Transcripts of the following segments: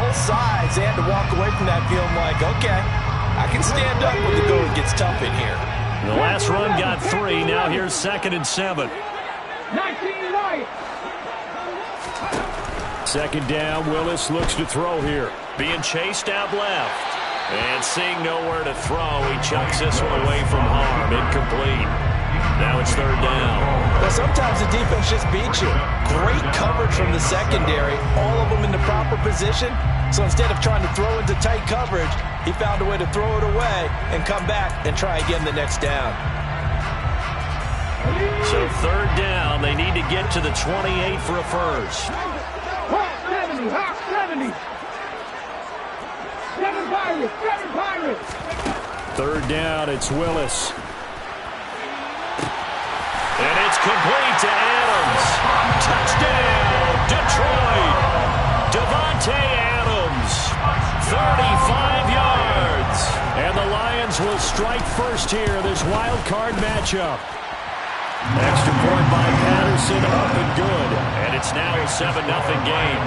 both sides, they had to walk away from that feeling like, okay, I can stand up when the going gets tough in here. The last run got 3. Now here's 2nd and 7. 19 right. 2nd down. Willis looks to throw here. Being chased out left. And seeing nowhere to throw, he chucks this one away from harm. Incomplete. Now it's 3rd down. Well, sometimes the defense just beats you. Great coverage from the secondary. All of them in the proper position. So instead of trying to throw into tight coverage, he found a way to throw it away and come back and try again the next down. So 3rd down. They need to get to the 28 for a first. 70, 70. 7 Pirates, 7 Pirates. 3rd down, it's Willis. And it's complete to Adams. Touchdown, Detroit. Devontae Adams, 35 yards. And the Lions will strike first here in this wild card matchup. Extra point by Patterson, up and good. And it's now a 7-0 game.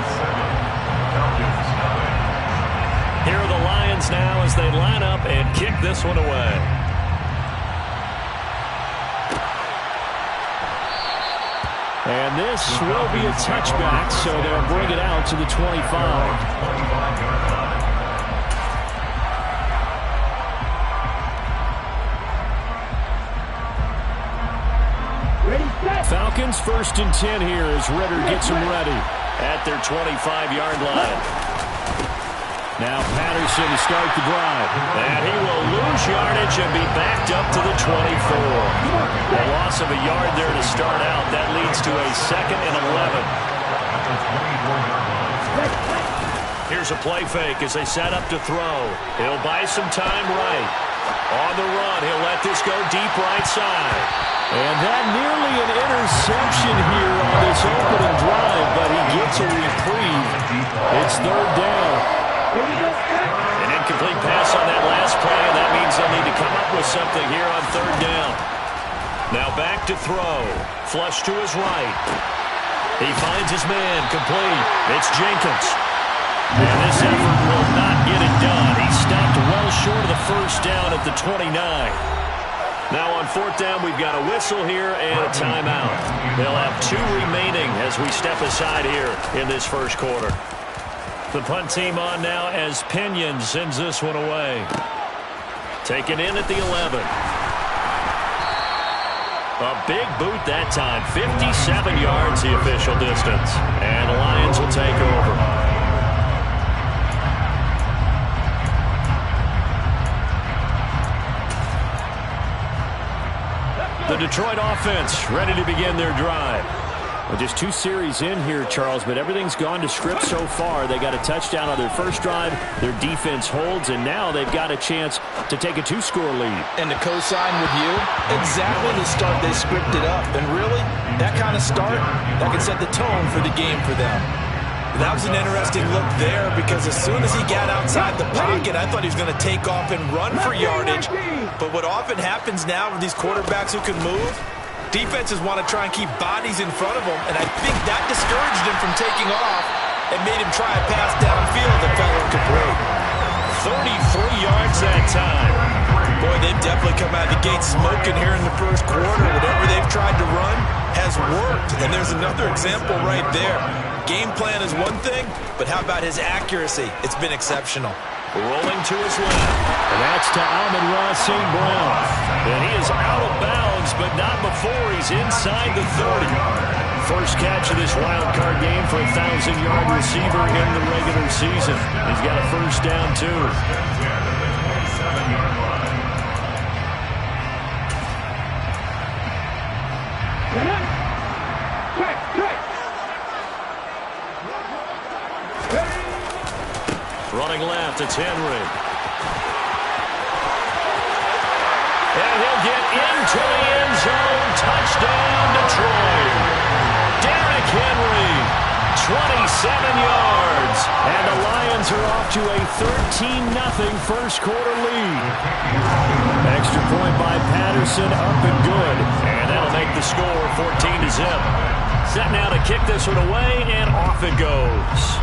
Here are the Lions now as they line up and kick this one away. And this will be a touchback, so they'll bring it out to the 25. Falcons 1st and 10 here as Ritter gets them ready at their 25-yard line. Now Patterson to start the drive. And he will lose yardage and be backed up to the 24. A loss of a yard there to start out. That leads to a 2nd and 11. Here's a play fake as they set up to throw. He'll buy some time right. On the run, he'll let this go deep right side. And that nearly an interception here on this opening drive, but he gets a reprieve. It's 3rd down. An incomplete pass on that last play, and that means they'll need to come up with something here on 3rd down. Now back to throw. Flush to his right. He finds his man, complete. It's Jenkins. And this effort will not get it done. He stopped well short of the first down at the 29. Now on 4th down, we've got a whistle here and a timeout. They'll have 2 remaining as we step aside here in this first quarter. The punt team on now as Pinion sends this one away. Taken in at the 11. A big boot that time. 57 yards the official distance. And the Lions will take over. The Detroit offense ready to begin their drive. Well, just 2 series in here, Charles, but everything's gone to script so far. They got a touchdown on their first drive. Their defense holds, and now they've got a chance to take a 2-score lead. And to co-sign with you, exactly the start they scripted up. And really, that kind of start, that can set the tone for the game for them. That was an interesting look there because as soon as he got outside the pocket, I thought he was going to take off and run for yardage. But what often happens now with these quarterbacks who can move, defenses want to try and keep bodies in front of them, and I think that discouraged him from taking off and made him try a pass downfield that fell incomplete. 33 yards that time. Boy, they've definitely come out of the gate smoking here in the first quarter. Whatever they've tried to run has worked, and there's another example right there. Game plan is one thing, but how about his accuracy? It's been exceptional. Rolling to his left. And that's to Amon-Ra St. Brown. And he is out of bounds, but not before he's inside the 30. First catch of this wild card game for a 1,000-yard receiver in the regular season. He's got a first down, too. Running left, it's Henry. And he'll get into the end zone. Touchdown, Detroit. Derrick Henry, 27 yards. And the Lions are off to a 13-0 first quarter lead. Extra point by Patterson, up and good. And that'll make the score 14-0. Set now to kick this one away, and off it goes.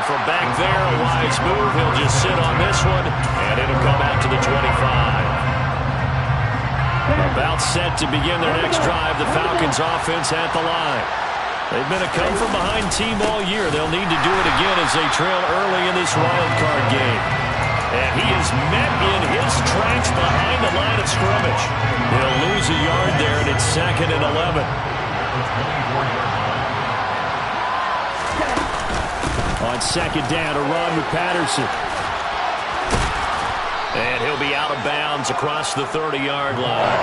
from back there, a wise move. He'll just sit on this one, and it'll come out to the 25. About set to begin their next drive, the Falcons offense at the line. They've been a come-from-behind team all year. They'll need to do it again as they trail early in this wild card game. And he is met in his tracks behind the line of scrimmage. He'll lose a yard there, and it's 2nd and 11. On 2nd down, a run with Patterson. And he'll be out of bounds across the 30-yard line.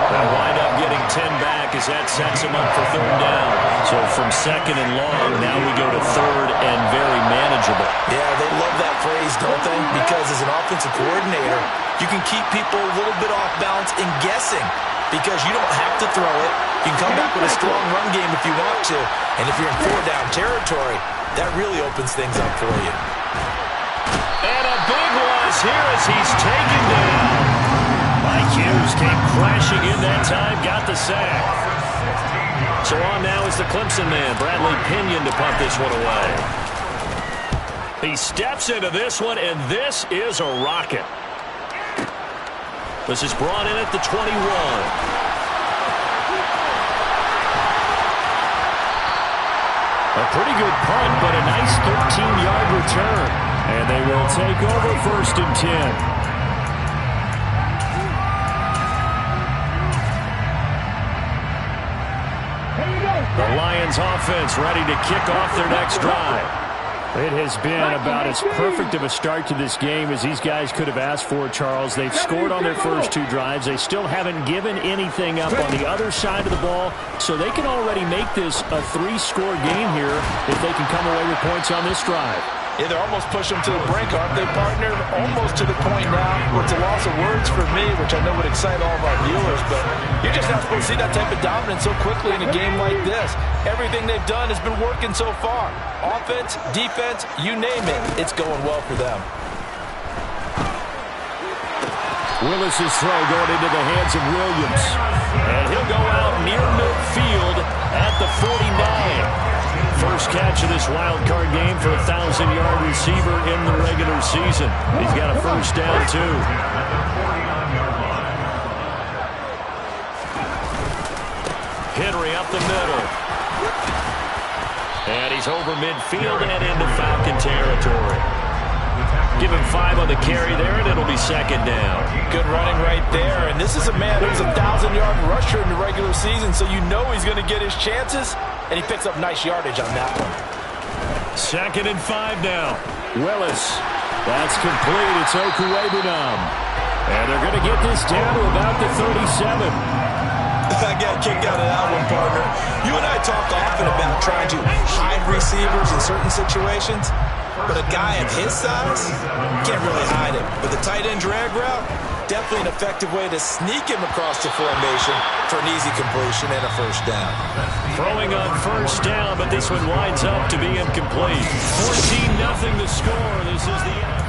They'll wind up getting 10 back as that sets him up for 3rd down. So from 2nd and long, now we go to 3rd and very manageable. Yeah, they love that phrase, don't they? Because as an offensive coordinator, you can keep people a little bit off balance and guessing because you don't have to throw it. You can come back with a strong run game if you want to. And if you're in 4-down territory, that really opens things up for you. And a big loss here as he's taken down. Mike Hughes came crashing in that time, got the sack. So on now is the Clemson man, Bradley Pinion, to punt this one away. He steps into this one, and this is a rocket. This is brought in at the 21. A pretty good punt, but a nice 13-yard return. And they will take over 1st and 10. The Lions offense ready to kick off their next drive. It has been about as perfect of a start to this game as these guys could have asked for, Charles. They've scored on their first 2 drives. They still haven't given anything up on the other side of the ball, so they can already make this a 3-score game here if they can come away with points on this drive. Yeah, they're almost pushing them to the brink, aren't they, partner? Almost to the point now where it's a loss of words for me, which I know would excite all of our viewers, but you're just not supposed to see that type of dominance so quickly in a game like this. Everything they've done has been working so far. Offense, defense, you name it, it's going well for them. Willis's throw going into the hands of Williams. And he'll go out near midfield at the 49. First catch of this wild card game for a 1,000-yard receiver in the regular season. He's got a first down, too. Henry up the middle. And he's over midfield and into Falcon territory. Give him 5 on the carry there, and it'll be 2nd down. Good running right there. And this is a man who's a 1,000-yard rusher in the regular season, so you know he's going to get his chances. And he picks up nice yardage on that one. 2nd and 5 now. Willis. That's complete. It's Okuwebunam. And they're going to get this down to about the 37. I got kicked out of that one, partner. You and I talk often about trying to hide receivers in certain situations. But a guy of his size can't really hide him. With a tight end drag route, definitely an effective way to sneak him across the formation for an easy completion and a first down. Throwing on first down, but this one winds up to be incomplete. 14-0 the score. This is the end.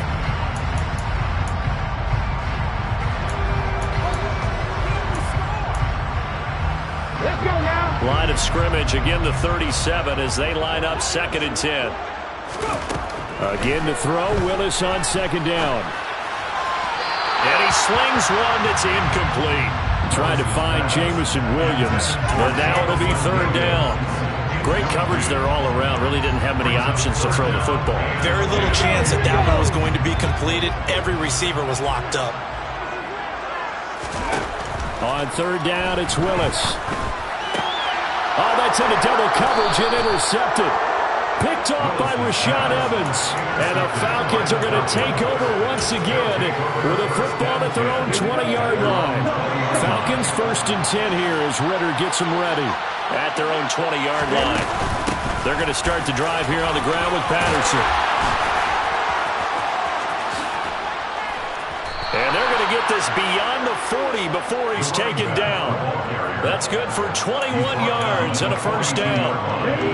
Let's go now. Line of scrimmage, again the 37 as they line up 2nd and 10. Again to throw, Willis on 2nd down. And he slings one that's incomplete. Trying to find Jameson Williams, but now it'll be 3rd down. Great coverage there all around. Really didn't have many options to throw the football. Very little chance that that one was going to be completed. Every receiver was locked up. On 3rd down, it's Willis. Oh, that's into double coverage and intercepted. Picked off by Rashaan Evans. And the Falcons are going to take over once again with a football at their own 20-yard line. Falcons 1st and 10 here as Ridder gets them ready at their own 20-yard line. They're going to start the drive here on the ground with Patterson. And they're going to get this beyond the 40 before he's taken down. That's good for 21 yards and a first down.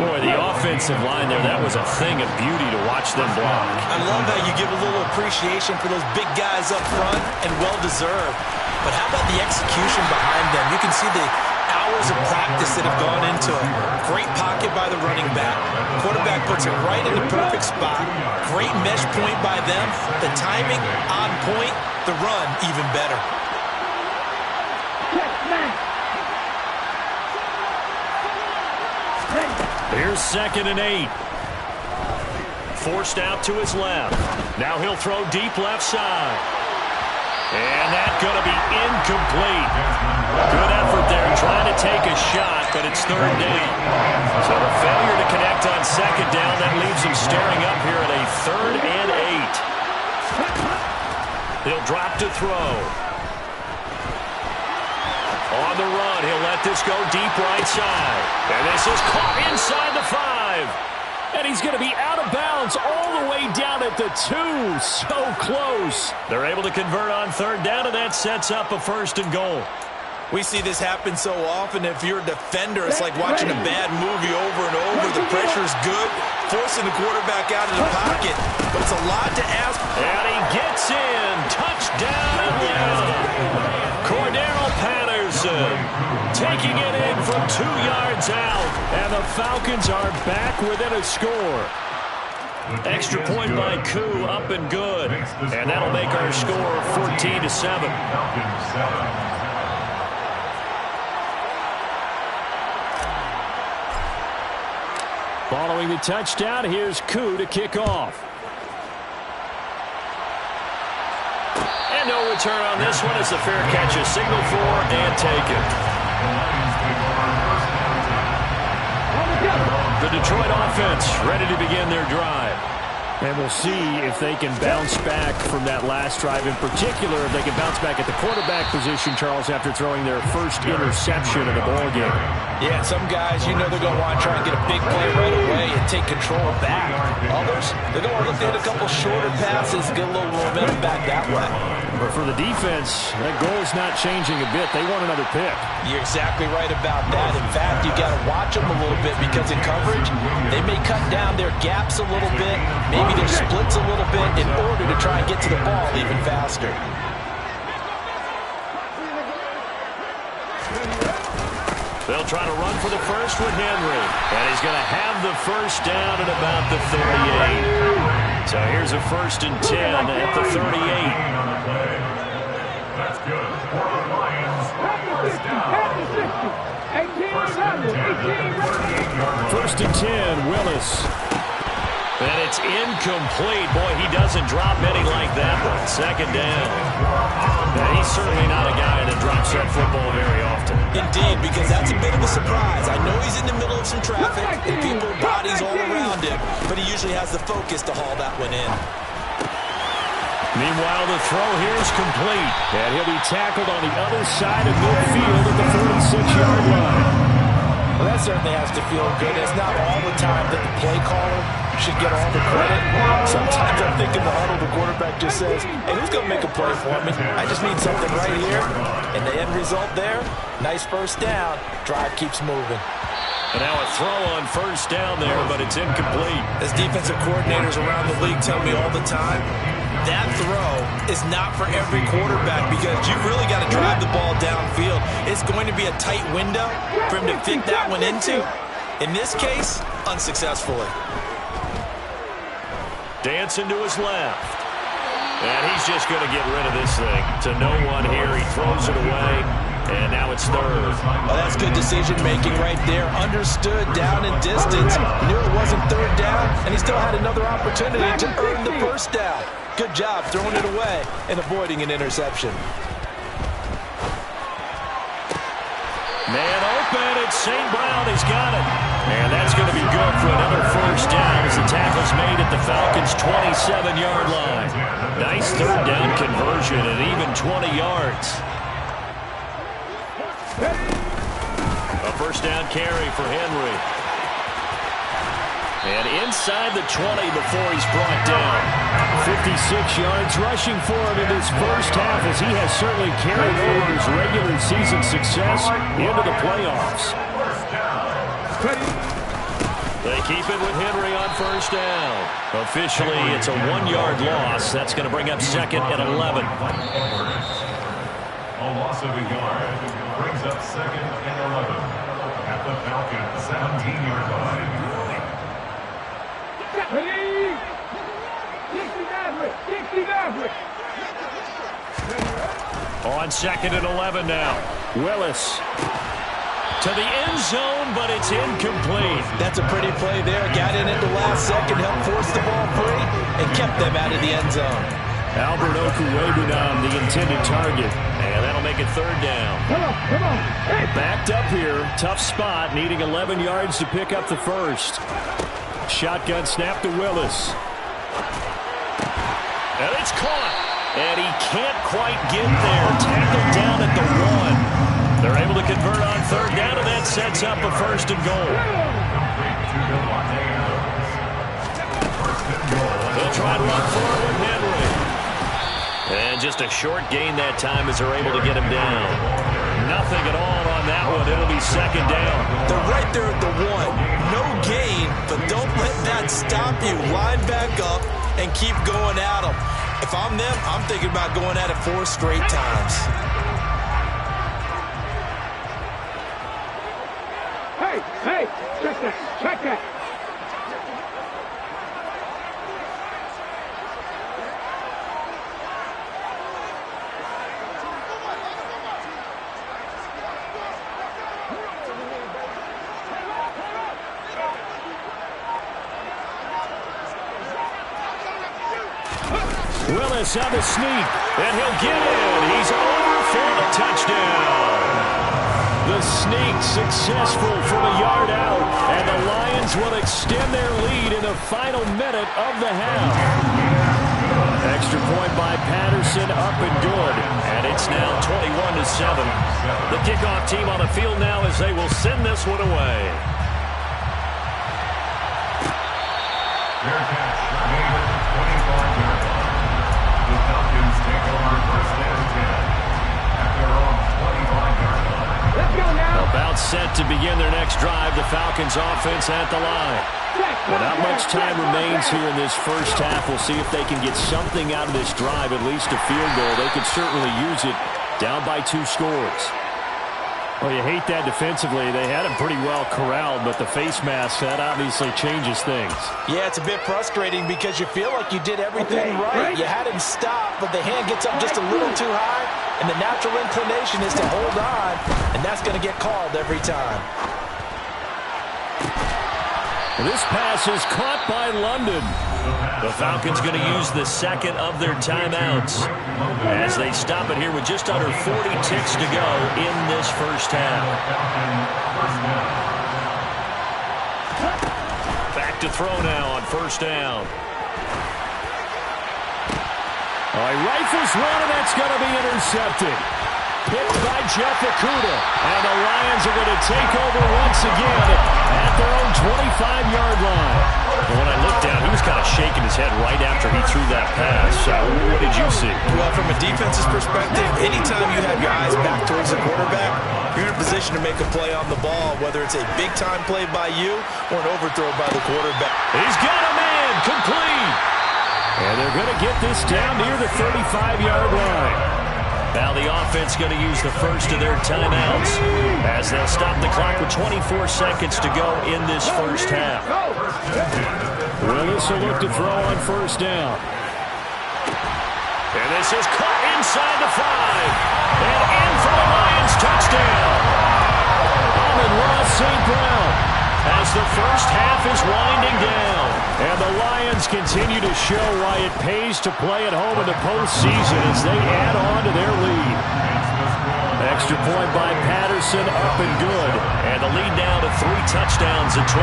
Boy, the offensive line there, that was a thing of beauty to watch them block. I love how you give a little appreciation for those big guys up front, and well-deserved. But how about the execution behind them? You can see the hours hours of practice that have gone into it. Great pocket by the running back. Quarterback puts it right in the perfect spot. Great mesh point by them. The timing on point. The run even better. Here's 2nd and 8. Forced out to his left. Now he'll throw deep left side. And that's going to be incomplete. Good effort there trying to take a shot, but it's 3rd down. So the failure to connect on 2nd down, that leaves him staring up here at a 3rd and 8. He'll drop to throw. On the run, he'll let this go deep right side. And this is caught inside the 5. And he's going to be out of bounds all the way down at the 2. So close. They're able to convert on 3rd down, and that sets up a 1st and goal. We see this happen so often. If you're a defender, it's like watching a bad movie over and over. The pressure's good, forcing the quarterback out of the pocket. But it's a lot to ask. And he gets in. Touchdown Atlanta. Cordero Patterson taking it in from 2 yards out. And the Falcons are back within a score. Extra point by Koo, up and good. And that'll make our score 14-7. Following the touchdown, here's Koo to kick off. And no return on this one as the fair catch is signaled for and taken. The Detroit offense ready to begin their drive. And we'll see if they can bounce back from that last drive. In particular, if they can bounce back at the quarterback position, Charles, after throwing their first interception of the ballgame. Yeah, some guys, you know they're going to want to try and get a big play right away and take control back. Others, they're going to look at a couple shorter passes, get a little momentum back that way. But for the defense, that goal is not changing a bit. They want another pick. You're exactly right about that. In fact, you got to watch them a little bit because in coverage, they may cut down their gaps a little bit, maybe their splits a little bit in order to try and get to the ball even faster. They'll try to run for the first with Henry. And he's going to have the first down at about the 38. So here's a 1st and 10 at the 38. That's good. For the Lions, first down. 1st and 10, Willis. And it's incomplete. Boy, he doesn't drop any like that one. 2nd down. Now, he's certainly not a guy that drops that football very often. Indeed, because that's a bit of a surprise. I know he's in the middle of some traffic and people, bodies all around him, but he usually has the focus to haul that one in. Meanwhile, the throw here is complete. And he'll be tackled on the other side of midfield at the 46-yard line. Well, that certainly has to feel good. It's not all the time that the play caller should get all the credit. Sometimes I think in the huddle, the quarterback just says, hey, who's going to make a play for me? I just need something right here. And the end result there, nice first down. Drive keeps moving. And now a throw on first down there, but it's incomplete. As defensive coordinators around the league tell me all the time, that throw is not for every quarterback because you've really got to drive the ball downfield. It's going to be a tight window for him to fit that one into. In this case, unsuccessfully. Dancing to his left. And he's just going to get rid of this thing. To no one here. He throws it away. And now it's 3rd. Well, that's good decision-making right there. Understood down and distance. Knew it wasn't 3rd down, and he still had another opportunity to earn the first down. Good job throwing it away and avoiding an interception. Man open, it's St. Brown. He's got it. And that's going to be good for another first down as the tackle's made at the Falcons' 27-yard line. Nice 3rd down conversion at even 20 yards. A first down carry for Henry. And inside the 20 before he's brought down. 56 yards rushing for him in this first half as he has certainly carried over his regular season success into the playoffs. They keep it with Henry on first down. Officially, it's a 1-yard loss. That's going to bring up 2nd and 11. A loss of a yard. brings up 2nd and 11 at the Falcons' 17-yard line. On 2nd and 11 now. Willis to the end zone, but it's incomplete. That's a pretty play there. Got in at the last second, helped force the ball free, and kept them out of the end zone. Albert Okwuegbunam, the intended target. And that'll make it 3rd down. Come on. Hey. Backed up here. Tough spot, needing 11 yards to pick up the first. Shotgun snap to Willis. And it's caught. And he can't quite get there. Tackled down at the 1. They're able to convert on 3rd down, and that sets up a 1st and goal. They'll try to run forward with Henry. And just a short gain that time as they're able to get him down. Nothing at all on that one. It'll be 2nd down. They're right there at the 1. No gain, but don't let that stop you. Line back up and keep going at them. If I'm them, I'm thinking about going at it 4 straight times. Hey, check that. Willis on the sneak, and he'll get in. He's over for the touchdown. The sneak successful from a yard out, and the Lions will extend their lead in the final minute of the half. Extra point by Patterson, up and good, and it's now 21-7. The kickoff team on the field now as they will send this one away. Fair catch made at the 25-yard line. The Falcons take over 1st and 10 at their own 25-yard line. Let's go now. About set to begin their next drive, the Falcons offense at the line. Well, not much time remains here in this first half. We'll see if they can get something out of this drive, at least a field goal. They could certainly use it, down by 2 scores. Well, you hate that defensively. They had him pretty well corralled, but the face mask, that obviously changes things. Yeah, it's a bit frustrating because you feel like you did everything right. You had him stop, but the hand gets up just a little too high, and the natural inclination is to hold on, and that's going to get called every time. This pass is caught by London. The Falcons going to use the 2nd of their timeouts as they stop it here with just under 40 ticks to go in this first half. Back to throw now on 1st down. Oh, he rifles one, and that's going to be intercepted. Picked by Jeff Okudah. And the Lions are going to take over once again at their own 25-yard line. And when I looked down, he was kind of shaking his head right after he threw that pass. So what did you see? Well, from a defense's perspective, anytime you have your eyes back towards the quarterback, you're in a position to make a play on the ball, whether it's a big-time play by you or an overthrow by the quarterback. He's got a man, complete. And they're going to get this down near the 35-yard line. Now the offense going to use the first of their timeouts as they'll stop the clock with 24 seconds to go in this first half. Willis will look to throw on 1st down. And this is caught inside the 5. And in for the Lions touchdown. Amon-Ra St. Brown as the first half is winding down. And the Lions continue to show why it pays to play at home in the postseason as they add on to their lead. Extra point by Patterson, up and good. And the lead now to 3 touchdowns at 21.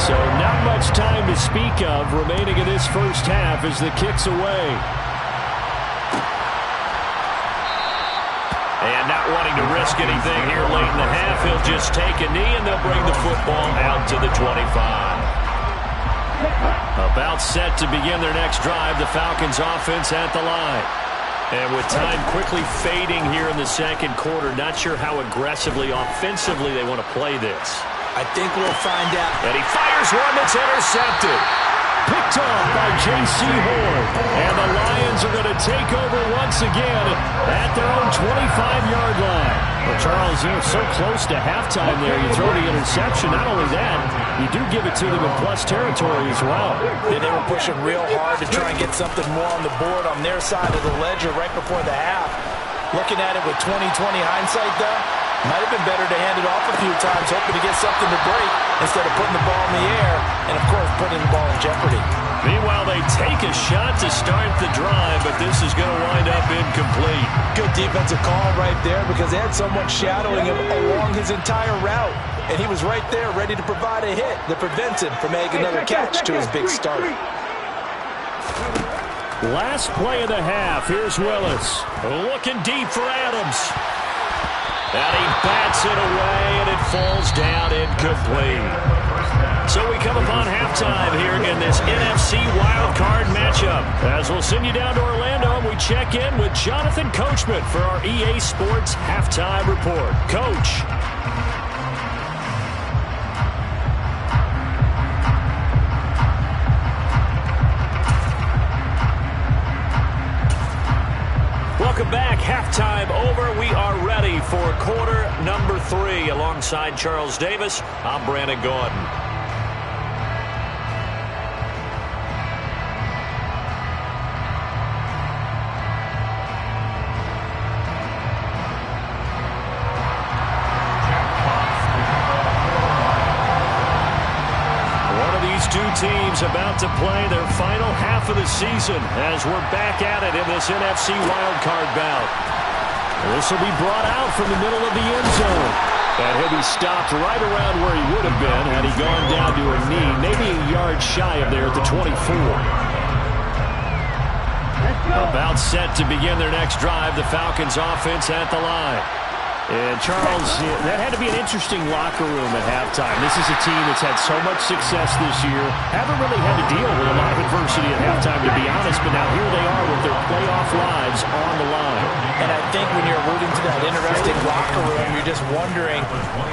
So not much time to speak of remaining in this first half as the kick's away. And not wanting to risk anything here late in the half, he'll just take a knee and they'll bring the football out to the 25. About set to begin their next drive, the Falcons offense at the line. And with time quickly fading here in the second quarter, not sure how aggressively, offensively they want to play this. I think we'll find out. And he fires one that's intercepted. Picked by Jeff Okudah. And the Lions are going to take a 3-0 lead. 2 minutes picked off by J.C. Horn. And the Lions are going to take over once again at their own 25-yard line. Well, Charles, you're so close to halftime there. You throw the interception. Not only that, you do give it to them in plus territory as well. Yeah, they were pushing real hard to try and get something more on the board on their side of the ledger right before the half. Looking at it with 20/20 hindsight, though, might have been better to hand it off a few times, hoping to get something to break instead of putting the ball in the air and, of course, putting the ball in jeopardy. Meanwhile, they take a shot to start the drive, but this is going to wind up incomplete. Good defensive call right there because they had someone shadowing him along his entire route, and he was right there ready to provide a hit that prevents him from making another catch to his big start. Last play of the half. Here's Willis. Looking deep for Adams. And he bats it away, and it falls down incomplete. So we come upon halftime here in this NFC wildcard matchup. As we'll send you down to Orlando, and we check in with Jonathan Coachman for our EA Sports Halftime Report. Coach. Welcome back. Halftime over. We are ready for quarter number 3. Alongside Charles Davis, I'm Brandon Gaudin. Teams about to play their final half of the season as we're back at it in this NFC wildcard bout. This will be brought out from the middle of the end zone. And he'll be stopped right around where he would have been had he gone down to a knee, maybe a yard shy of there at the 24. About set to begin their next drive, the Falcons offense at the line. And, Charles, that had to be an interesting locker room at halftime. This is a team that's had so much success this year. Haven't really had to deal with a lot of adversity at halftime, to be honest. But now here they are with their playoff lives on the line. And I think when you're alluding to that interesting locker room, you're just wondering,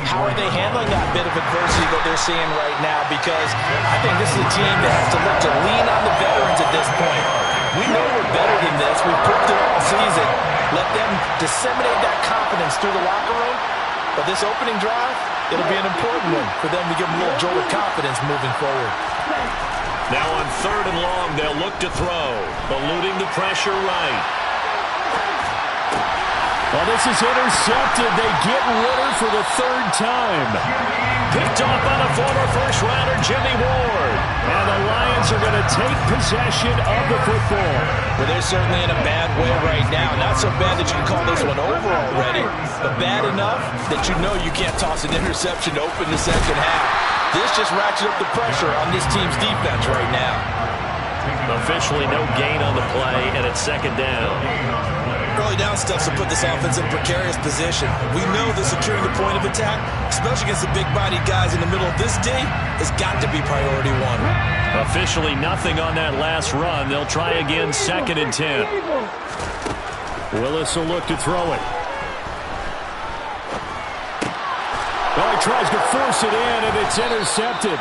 how are they handling that bit of adversity that they're seeing right now? Because I think this is a team that has to look to lean on the veterans at this point. We know we're better than this. We've proved it all season. Let them disseminate that confidence through the locker room. But this opening drive, it'll be an important one for them to give them a little jolt of confidence moving forward. Now on 3rd and long, they'll look to throw. Eluding the pressure right. Well, this is intercepted. They get Ridder for the 3rd time. Picked off by the former first-rounder Jimmy Ward. And the Lions are going to take possession of the football. Well, they're certainly in a bad way right now. Not so bad that you can call this one over already, but bad enough that you know you can't toss an interception to open the second half. This just ratchets up the pressure on this team's defense right now. Officially no gain on the play, and it's 2nd down. Early down stuff to put this offense in a precarious position. We know that securing the point of attack, especially against the big-bodied guys in the middle of this D, has got to be priority 1. Officially nothing on that last run. They'll try again 2nd and 10. Willis will look to throw it. Oh, he tries to force it in, and it's intercepted.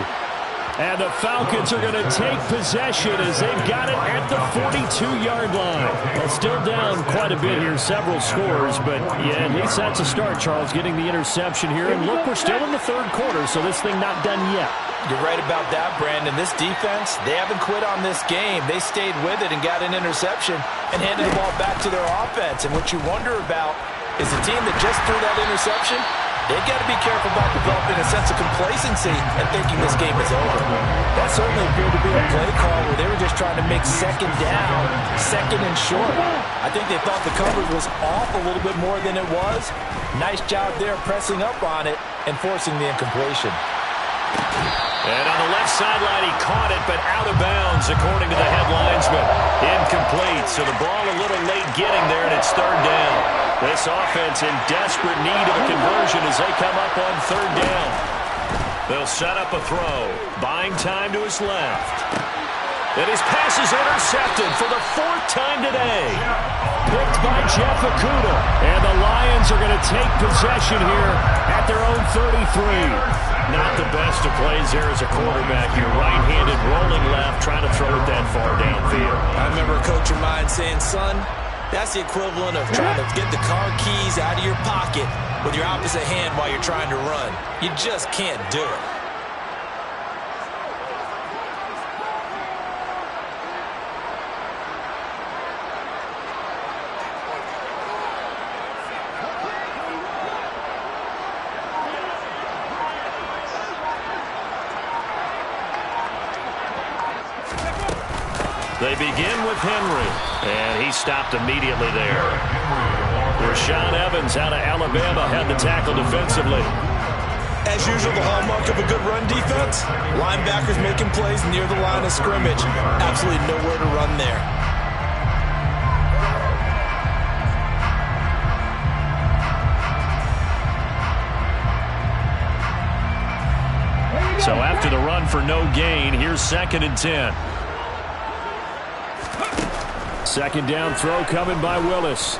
And the Falcons are going to take possession as they've got it at the 42-yard line. Well, still down quite a bit here, several scores, but yeah, at least that's a start, Charles, getting the interception here. And look, we're still in the 3rd quarter, so this thing not done yet. You're right about that, Brandon. This defense, they haven't quit on this game. They stayed with it and got an interception and handed the ball back to their offense. And what you wonder about is the team that just threw that interception, they've got to be careful about developing a sense of complacency and thinking this game is over. That certainly appeared to be a play call where they were just trying to make 2nd down, 2nd and short. I think they thought the coverage was off a little bit more than it was. Nice job there pressing up on it and forcing the incompletion. And on the left sideline, he caught it, but out of bounds, according to the head linesman. Incomplete, so the ball a little late getting there, and it's 3rd down. This offense in desperate need of a conversion as they come up on 3rd down. They'll set up a throw, buying time to his left. And his pass is intercepted for the 4th time today. Picked by Jeff Okudah. And the Lions are going to take possession here at their own 33. not the best of plays there as a quarterback. You're right-handed, rolling left, trying to throw it that far downfield. I remember a coach of mine saying, son, that's the equivalent of trying to get the car keys out of your pocket with your opposite hand while you're trying to run. You just can't do it. They begin with Henry, and he stopped immediately there. Rashaan Evans out of Alabama had the tackle defensively. As usual, the hallmark of a good run defense, linebackers making plays near the line of scrimmage. Absolutely nowhere to run there. So after the run for no gain, here's 2nd and 10. Second down throw coming by Willis.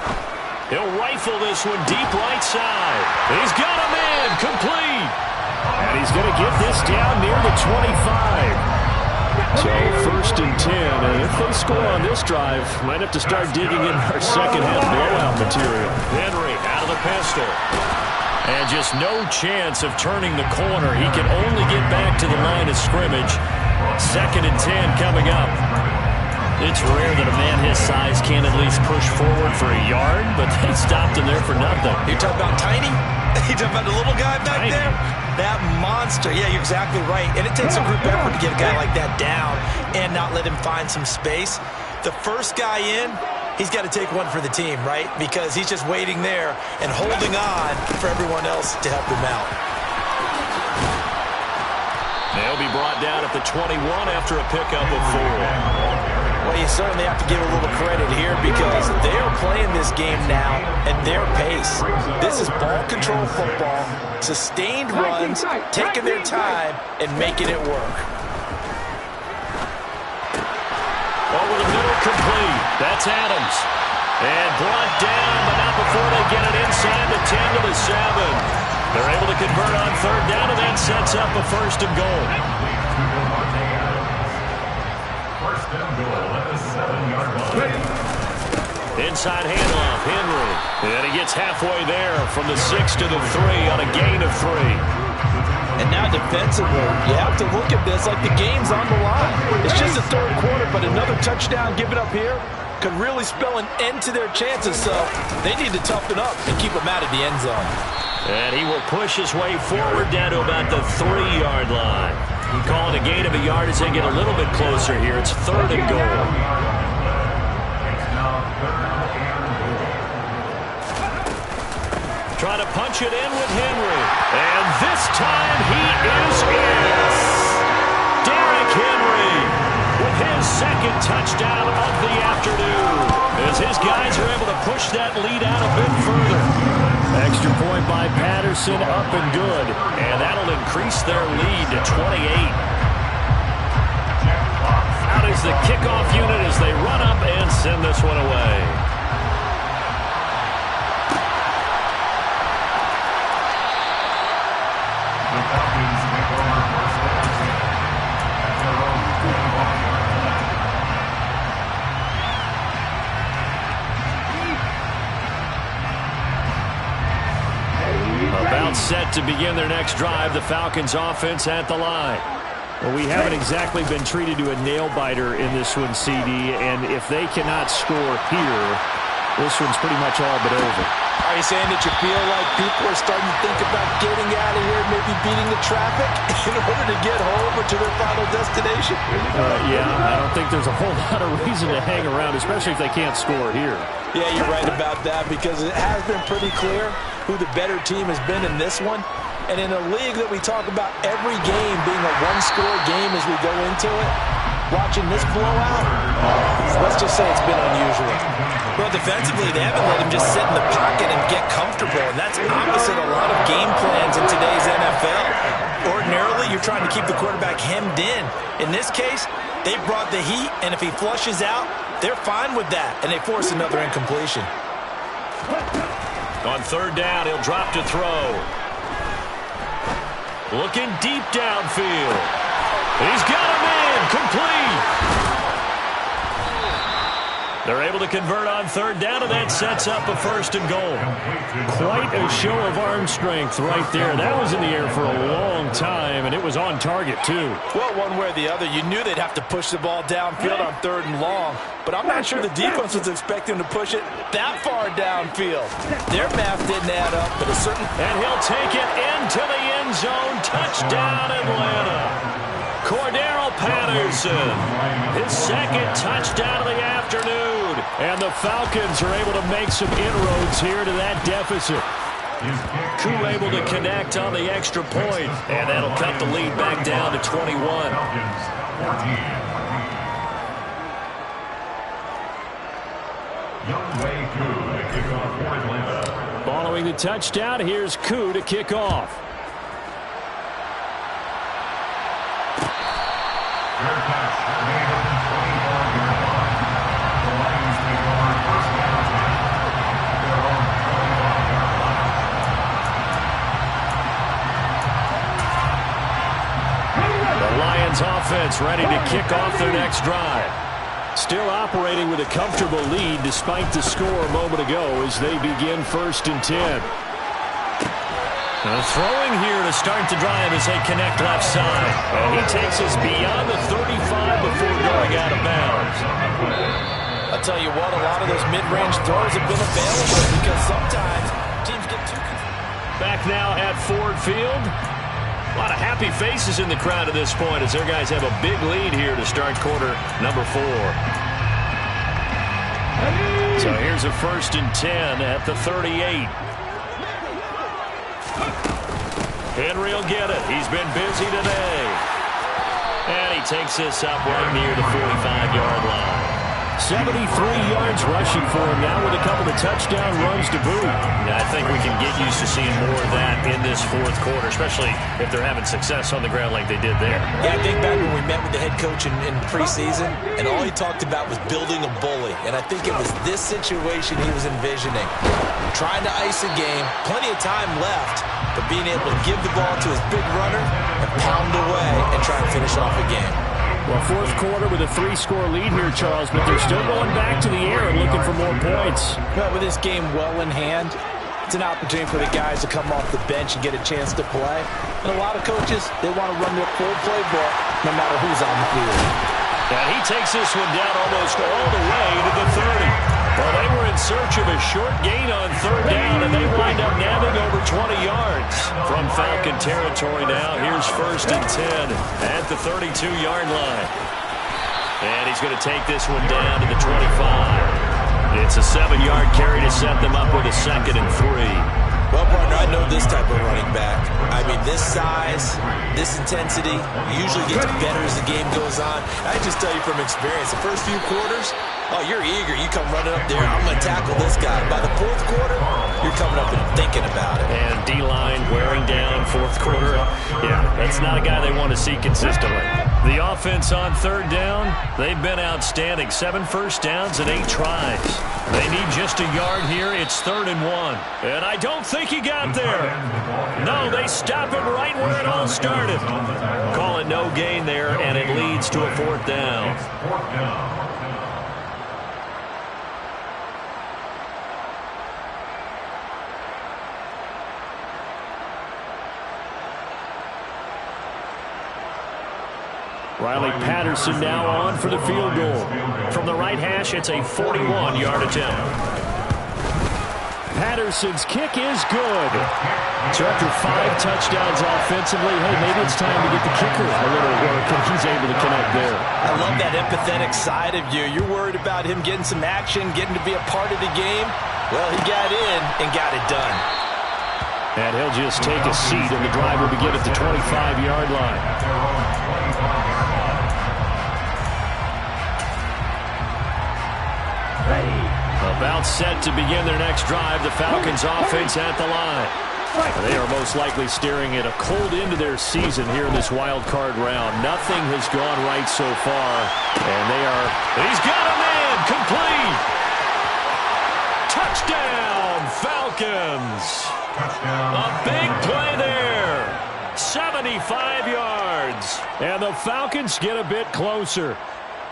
He'll rifle this one deep right side. He's got a man complete. And he's going to get this down near the 25. So 1st and 10. And if they score on this drive, might have to start digging in our second half blowout material. Henry out of the pistol. And just no chance of turning the corner. He can only get back to the line of scrimmage. 2nd and 10 coming up. It's rare that a man his size can't at least push forward for a yard, but they stopped him there for nothing. You're talking about tiny? You're talking about the little guy back there? That monster. Yeah, you're exactly right. And it takes a group effort to get a guy like that down and not let him find some space. The first guy in, he's got to take one for the team, right? Because he's just waiting there and holding on for everyone else to help him out. They'll be brought down at the 21 after a pickup of 4. Well, you certainly have to give a little credit here because they are playing this game now at their pace. This is ball control football, sustained runs, taking their time, and making it work. Over the middle, complete. That's Adams. And brought down, but not before they get it inside the 10 to the 7. They're able to convert on 3rd down, and that sets up a 1st and goal. Inside handoff, Henry. And he gets halfway there from the 6 to the 3 on a gain of 3. And now defensively, you have to look at this like the game's on the line. It's just the 3rd quarter, but another touchdown given up here could really spell an end to their chances. So they need to toughen up and keep them out of the end zone. And he will push his way forward down to about the 3-yard line. You call it a gain of a yard as they get a little bit closer here. It's 3rd and goal. Trying to punch it in with Henry. And this time he is in. Derrick Henry with his 2nd touchdown of the afternoon. As his guys are able to push that lead out a bit further. Extra point by Patterson, up and good. And that'll increase their lead to 28. Out is the kickoff unit as they run up and send this one away. About set to begin their next drive, the Falcons offense at the line. Well, we haven't exactly been treated to a nail-biter in this one, CD, and if they cannot score here, this one's pretty much all but over. Are you saying that you feel like people are starting to think about getting out of here, maybe beating the traffic in order to get home or to their final destination? Yeah, I don't think there's a whole lot of reason to hang around, especially if they can't score here. Yeah, you're right about that because it has been pretty clear who the better team has been in this one. And in a league that we talk about every game being a one-score game as we go into it, watching this blowout, let's just say it's been unusual. Well, defensively, they haven't let him just sit in the pocket and get comfortable, and that's opposite a lot of game plans in today's NFL. Ordinarily, you're trying to keep the quarterback hemmed in. In this case, they brought the heat, and if he flushes out, they're fine with that, and they force another incompletion. On 3rd down, he'll drop to throw. Looking deep downfield. He's got him in. Complete. They're able to convert on third down, and that sets up a 1st and goal. Quite a show of arm strength right there. That was in the air for a long time, and it was on target, too. Well, one way or the other, you knew they'd have to push the ball downfield on 3rd and long, but I'm not sure the defense was expecting to push it that far downfield. Their math didn't add up, but a certain... And he'll take it into the end zone. Touchdown, Atlanta. Cordero Patterson, his 2nd touchdown of the afternoon. And the Falcons are able to make some inroads here to that deficit. Koo able to connect on the extra point, and that'll cut the lead back down to 21. Following the touchdown, here's Koo to kick off. Offense ready to kick off their next drive. Still operating with a comfortable lead despite the score a moment ago as they begin 1st and 10. Throwing here to start the drive as they connect left side. And he takes us beyond the 35 before going out of bounds. I'll tell you what, a lot of those mid-range throws have been available because sometimes teams get too... Back now at Ford Field. A lot of happy faces in the crowd at this point as their guys have a big lead here to start quarter number 4. So here's a 1st and 10 at the 38. Henry will get it. He's been busy today. And he takes this up right near the 45-yard line. 73 yards rushing for him now with a couple of touchdown runs to boot. Yeah, I think we can get used to seeing more of that in this 4th quarter, especially if they're having success on the ground like they did there. Yeah, I think back when we met with the head coach in preseason, and all he talked about was building a bully. And I think it was this situation he was envisioning. Trying to ice a game, plenty of time left, but being able to give the ball to his big runner and pound away and try and finish off a game. Well, 4th quarter with a 3-score lead here, Charles, but they're still going back to the air and looking for more points. Well, with this game well in hand, it's an opportunity for the guys to come off the bench and get a chance to play. And a lot of coaches, they want to run their full playbook no matter who's on the field. And he takes this one down almost all the way to the 30. Well, they were in search of a short gain on 3rd down, and they wind up nabbing over 20 yards. From Falcon territory now, here's 1st and 10 at the 32-yard line. And he's going to take this one down to the 25. It's a 7-yard carry to set them up with a 2nd and 3. Well, partner, I know this type of running back. I mean, this size, this intensity usually gets better as the game goes on. I just tell you from experience, the first few quarters, oh, you're eager. You come running up there, I'm going to tackle this guy. By the 4th quarter, you're coming up and thinking about it. And D-line wearing down 4th quarter. Yeah, that's not a guy they want to see consistently. The offense on 3rd down, they've been outstanding. 7 first downs and 8 tries. They need just a yard here. It's 3rd and 1. And I don't think he got there. No, they stop him right where it all started. Call it no gain there, and it leads to a 4th down. Riley Patterson now on for the field goal. From the right hash, it's a 41-yard attempt. Patterson's kick is good. So after 5 touchdowns offensively, hey, maybe it's time to get the kicker a little work, and he's able to connect there. I love that empathetic side of you. You're worried about him getting some action, getting to be a part of the game. Well, he got in and got it done. And he'll just take a seat, and the drive will begin at the 25-yard line. About set to begin their next drive. The Falcons offense at the line. They are most likely staring at a cold end to their season here in this wild card round. Nothing has gone right so far. And they are... He's got him in! Complete! Touchdown, Falcons! A big play there. 75 yards. And the Falcons get a bit closer.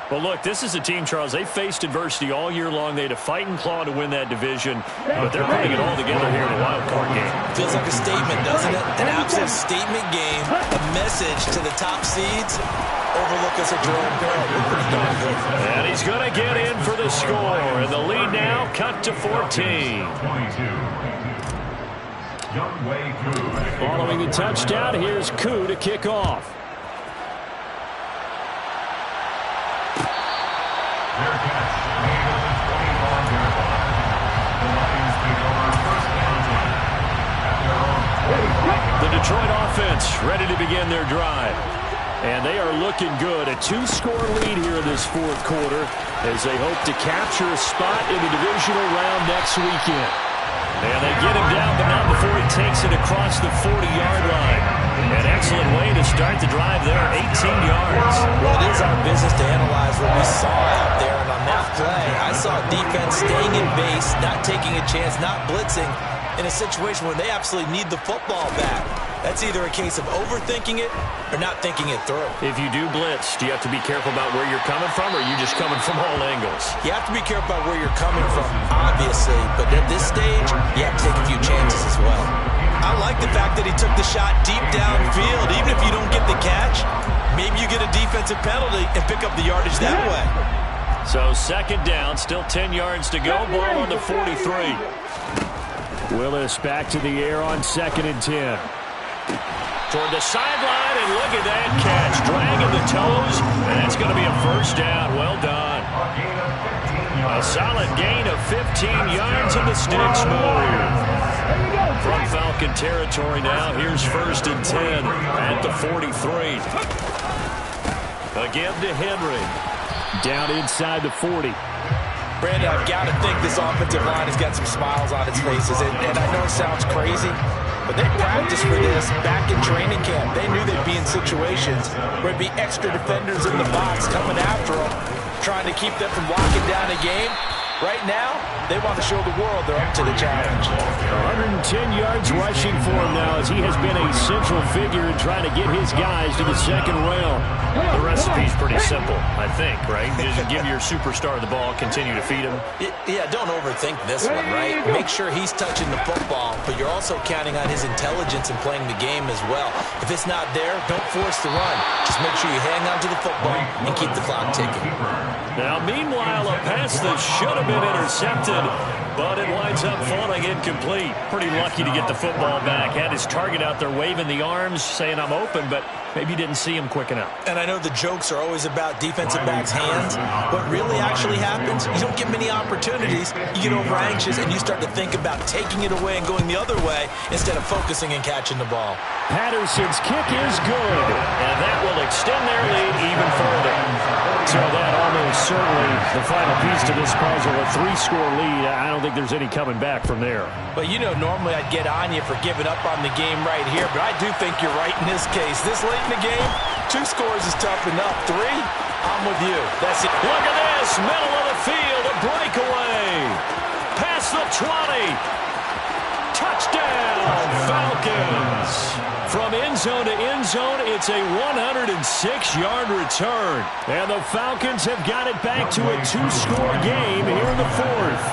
Well, look, this is a team, Charles, they faced adversity all year long. They had to fight and claw to win that division, but they're putting it all together here in a wild card game. Feels like a statement, doesn't it? An absolute statement game, a message to the top seeds. Overlook us at Jerome Bell. We're pretty darn good. And he's going to get in for the score, and the lead now cut to 14. 22. Younghoe Koo. Following the touchdown, here's Koo to kick off. Their catch made at the 25-yard line. The Lions take over first down 10 at their own 25. The Detroit offense ready to begin their drive. And they are looking good. A 2-score lead here in this fourth quarter as they hope to capture a spot in the divisional round next weekend. And they get him down, but not before he takes it across the 40-yard line. An excellent way to start the drive there, 18 yards. Well, it is our business to analyze what we saw out there. And on that play, I saw defense staying in base, not taking a chance, not blitzing in a situation where they absolutely need the football back. That's either a case of overthinking it or not thinking it through. If you do blitz, do you have to be careful about where you're coming from, or are you just coming from all angles? You have to be careful about where you're coming from, obviously. But at this stage, you have to take a few chances as well. I like the fact that he took the shot deep downfield. Even if you don't get the catch, maybe you get a defensive penalty and pick up the yardage that way. So second down, still 10 yards to go. Ball on the 43. Willis back to the air on 2nd and 10. Toward the sideline, and look at that catch. Dragging the toes, and that's going to be a first down. Well done. A solid gain of 15 yards, and the sticks move. From Falcon territory now, here's 1st and 10 at the 43. Again to Henry. Down inside the 40. Brandon, I've got to think this offensive line has got some smiles on its faces. And I know it sounds crazy, but they practiced for this back in training camp. They knew they'd be in situations where it'd be extra defenders in the box coming after them, trying to keep them from locking down a game. Right now, they want to show the world they're up to the challenge. 110 yards rushing for him now as he has been a central figure in trying to get his guys to the second round. The recipe's pretty simple, I think, right? Just give your superstar the ball, continue to feed him. Yeah, don't overthink this one, right? Make sure he's touching the football, but you're also counting on his intelligence in playing the game as well. If it's not there, don't force the run. Just make sure you hang on to the football and keep the clock ticking. Now, meanwhile, a pass that should have been intercepted, but it winds up falling incomplete. Pretty lucky to get the football back. Had his target out there waving the arms, saying, I'm open, but maybe didn't see him quick enough. And I know the jokes are always about defensive backs' hands. What really actually happens, you don't get many opportunities. You get over anxious, and you start to think about taking it away and going the other way instead of focusing and catching the ball. Patterson's kick is good, and that will extend their lead even further. So that almost certainly the final piece to this puzzle, a 3-score lead. I don't think there's any coming back from there. But, you know, normally I'd get on you for giving up on the game right here, but I do think you're right in this case. This late in the game, 2 scores is tough enough. 3, I'm with you. That's it. Look at this, middle of the field, a breakaway. Past the 20. Touchdown, Falcons. From end zone to end zone, it's a 106-yard return. And the Falcons have got it back to a 2-score game here in the 4th.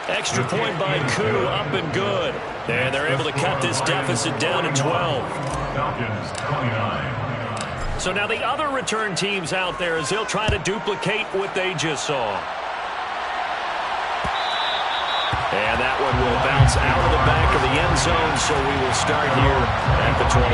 Extra point by Koo, up and good. And they're able to cut this deficit down to 12. Falcons 29. So now the other return teams out there as they'll try to duplicate what they just saw. And that one will bounce out of the back of the end zone, so we will start here at the 25.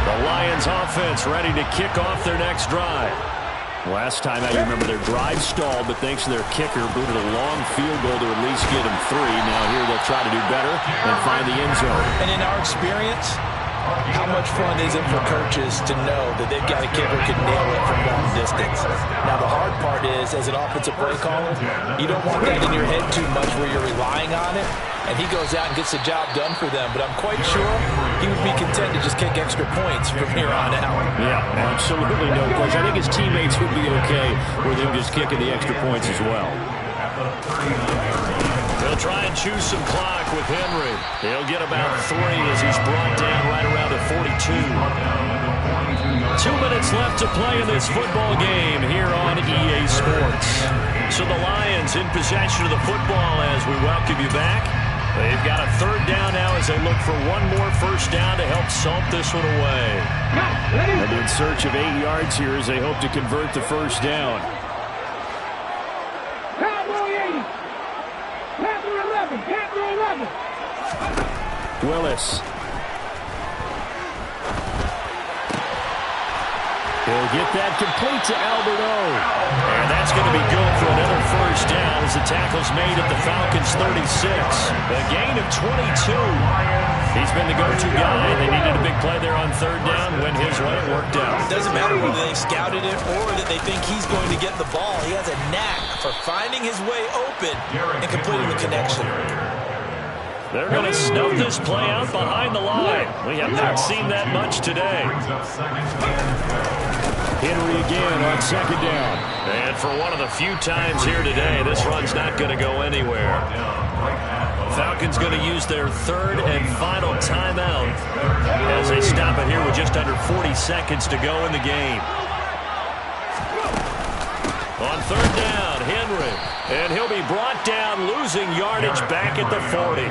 The Lions offense ready to kick off their next drive. Last time I remember their drive stalled, but thanks to their kicker, booted a long field goal to at least get them 3. Now here they'll try to do better and find the end zone. And in our experience, how much fun is it for coaches to know that they've got a kicker who can nail it from long distance? Now, the hard part is, as an offensive play caller, you don't want that in your head too much where you're relying on it. and he goes out and gets the job done for them. But I'm quite sure he would be content to just kick extra points from here on out. Yeah, absolutely no question. I think his teammates would be okay with him just kicking the extra points as well. He'll try and choose some clock with Henry. He'll get about 3 as he's brought down right around at 42. 2 minutes left to play in this football game here on EA Sports. So the Lions in possession of the football as we welcome you back. They've got a 3rd down now as they look for one more first down to help salt this one away. And in search of 8 yards here as they hope to convert the first down. Willis. He'll get that complete to Alberto. And that's going to be good for another first down as the tackle's made at the Falcons' 36. A gain of 22. He's been the go-to guy. They needed a big play there on 3rd down. Went his way. It worked out. It doesn't matter whether they scouted it or that they think he's going to get the ball. He has a knack for finding his way open and completing the connection. They're going to snuff this play out behind the line. We have not seen that much today. Henry again on 2nd down. And for one of the few times here today, this run's not going to go anywhere. Falcons going to use their 3rd and final timeout as they stop it here with just under 40 seconds to go in the game. On 3rd down, Henry. And he'll be brought down, losing yardage back at the 40.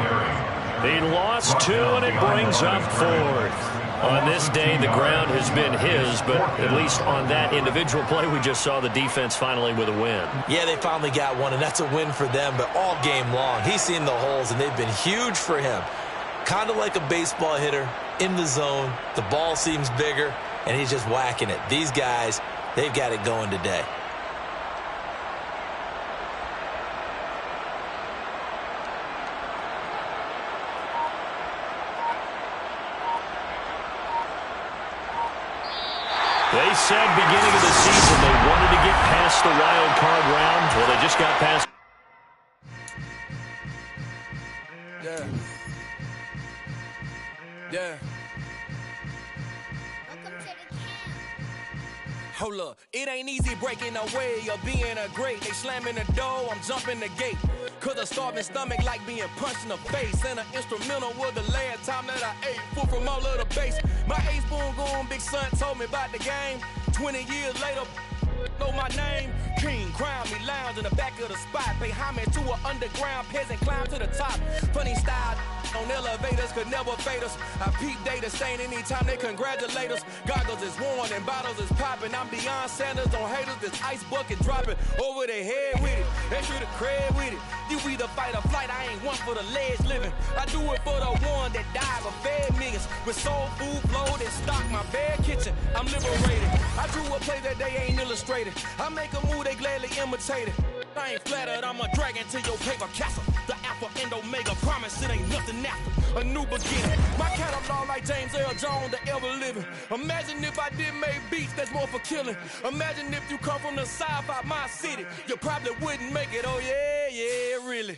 He lost 2, and it brings up 4th. On this day, the ground has been his, but at least on that individual play, we just saw the defense finally with a win. Yeah, they finally got one, and that's a win for them, but all game long, he's seen the holes, and they've been huge for him. Kind of like a baseball hitter in the zone. The ball seems bigger, and he's just whacking it. These guys, they've got it going today. They said beginning of the season they wanted to get past the wild card round. Well, they just got past. Yeah. Hold up, it ain't easy breaking away or being a great. They slamming the door, I'm jumping the gate. Cause a starving stomach like being punched in the face. And an instrumental was the last time that I ate food from all of the base. My ace spoon going, big son told me about the game. 20 years later, know my name. King, crown me, lounge in the back of the spot. Pay homage to an underground peasant, climb to the top. Funny style on elevators could never fade us. I peep data stain anytime they congratulate us. Goggles is worn and bottles is popping. I'm beyond Sanders on haters, this ice bucket dropping over their head with it. Extra the cred with it. You either fight or flight, I ain't one for the ledge living. I do it for the one that died but fed millions. With soul food flowed and stock my bare kitchen. I'm liberated. I drew a play that they ain't illustrated. I make a move, they gladly imitate it. I ain't flattered, I'm a dragon to your paper castle. The Alpha and Omega promise it ain't nothing after. A new beginning. My catalog like James Earl Jones, the ever living. Imagine if I did make beats that's more for killing. Imagine if you come from the South out my city. You probably wouldn't make it, oh yeah, yeah, really.